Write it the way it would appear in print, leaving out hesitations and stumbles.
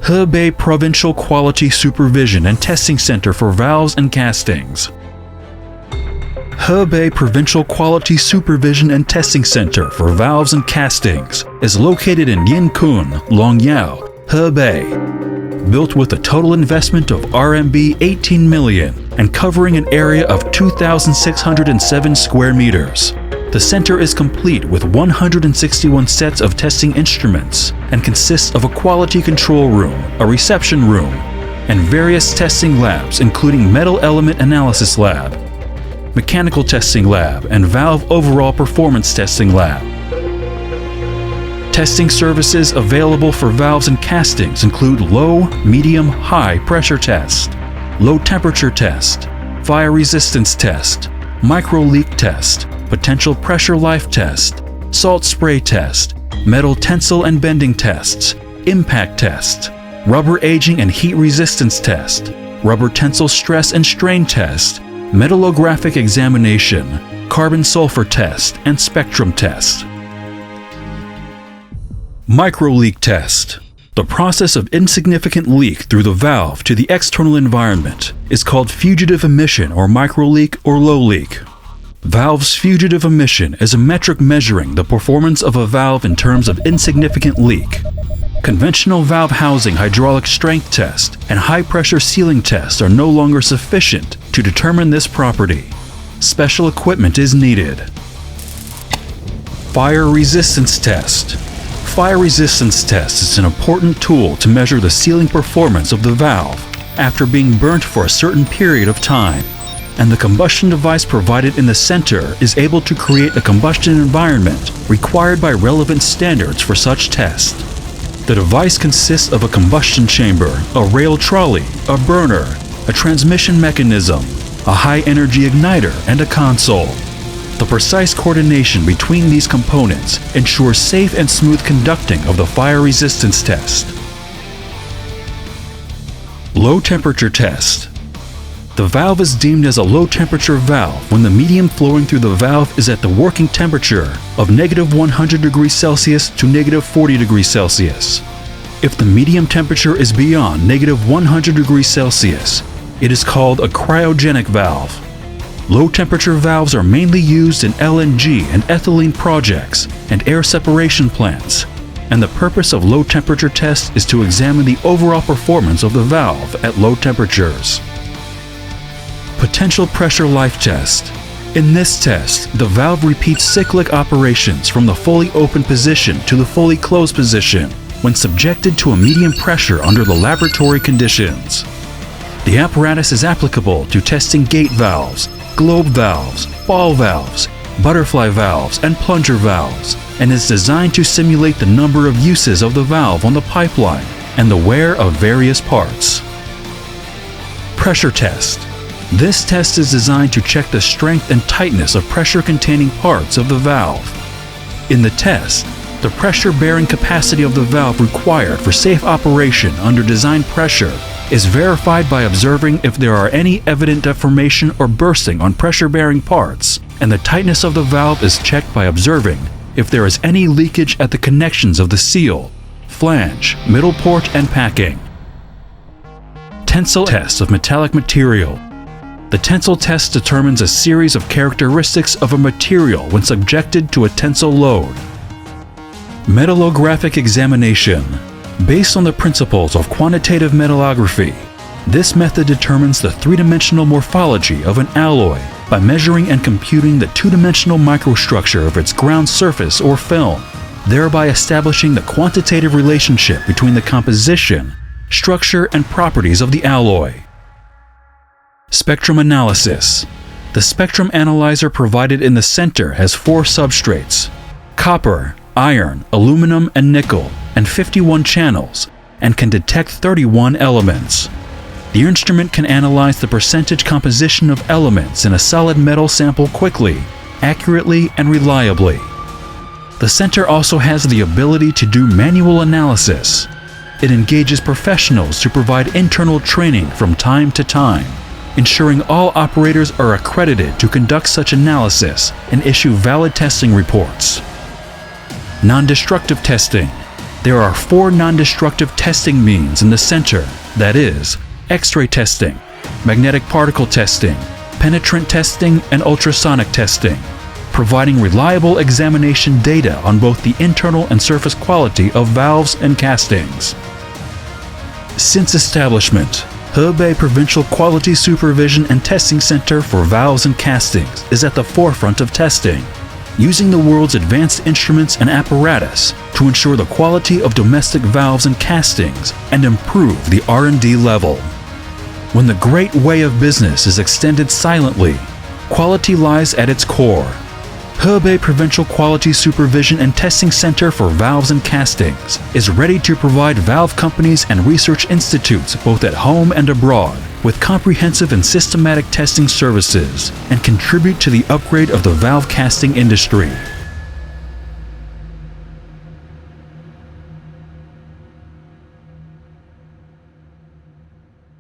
HEBEI Provincial Quality Supervision and Testing Center for Valves and Castings. HEBEI Provincial Quality Supervision and Testing Center for Valves and Castings is located in Yinkun, Longyao, Hebei. Built with a total investment of RMB 18 million and covering an area of 2,607 square meters. The center is complete with 161 sets of testing instruments and consists of a quality control room, a reception room, and various testing labs including metal element analysis lab, mechanical testing lab, and valve overall performance testing lab. Testing services available for valves and castings include low, medium, high pressure test, low temperature test, fire resistance test, micro leak test, potential pressure life test, salt spray test, metal tensile and bending tests, impact test, rubber aging and heat resistance test, rubber tensile stress and strain test, metallographic examination, carbon sulfur test, and spectrum test. Micro leak test. The process of insignificant leak through the valve to the external environment is called fugitive emission or micro leak or low leak. Valve's fugitive emission is a metric measuring the performance of a valve in terms of insignificant leak. Conventional valve housing hydraulic strength test and high-pressure sealing tests are no longer sufficient to determine this property. Special equipment is needed. Fire resistance test. Fire resistance test is an important tool to measure the sealing performance of the valve after being burnt for a certain period of time, and the combustion device provided in the center is able to create a combustion environment required by relevant standards for such test. The device consists of a combustion chamber, a rail trolley, a burner, a transmission mechanism, a high-energy igniter, and a console. The precise coordination between these components ensures safe and smooth conducting of the fire resistance test. Low temperature test. The valve is deemed as a low-temperature valve when the medium flowing through the valve is at the working temperature of -100 degrees Celsius to -40 degrees Celsius. If the medium temperature is beyond -100 degrees Celsius, it is called a cryogenic valve. Low-temperature valves are mainly used in LNG and ethylene projects and air separation plants, and the purpose of low-temperature tests is to examine the overall performance of the valve at low temperatures. Potential pressure life test. In this test, the valve repeats cyclic operations from the fully open position to the fully closed position when subjected to a medium pressure under the laboratory conditions. The apparatus is applicable to testing gate valves, globe valves, ball valves, butterfly valves, and plunger valves, and is designed to simulate the number of uses of the valve on the pipeline and the wear of various parts. Pressure test. This test is designed to check the strength and tightness of pressure-containing parts of the valve. In the test, the pressure-bearing capacity of the valve required for safe operation under design pressure is verified by observing if there are any evident deformation or bursting on pressure-bearing parts, and the tightness of the valve is checked by observing if there is any leakage at the connections of the seal, flange, middle port, and packing. Tensile test of metallic material. The tensile test determines a series of characteristics of a material when subjected to a tensile load. Metallographic examination. Based on the principles of quantitative metallography, this method determines the three-dimensional morphology of an alloy by measuring and computing the two-dimensional microstructure of its ground surface or film, thereby establishing the quantitative relationship between the composition, structure, and properties of the alloy. Spectrum analysis. The spectrum analyzer provided in the center has 4 substrates: copper, iron, aluminum, and nickel, and 51 channels, and can detect 31 elements. The instrument can analyze the percentage composition of elements in a solid metal sample quickly, accurately, and reliably. The center also has the ability to do manual analysis. It engages professionals to provide internal training from time to time, ensuring all operators are accredited to conduct such analysis and issue valid testing reports. Non-destructive testing. There are 4 non-destructive testing means in the center, that is, X-ray testing, magnetic particle testing, penetrant testing, and ultrasonic testing, providing reliable examination data on both the internal and surface quality of valves and castings. Since establishment, HEBEI Provincial Quality Supervision and Testing Center for Valves and Castings is at the forefront of testing, using the world's advanced instruments and apparatus to ensure the quality of domestic valves and castings and improve the R&D level. When the great way of business is extended silently, quality lies at its core. HEBEI Provincial Quality Supervision and Testing Center for Valves and Castings is ready to provide valve companies and research institutes both at home and abroad with comprehensive and systematic testing services and contribute to the upgrade of the valve casting industry.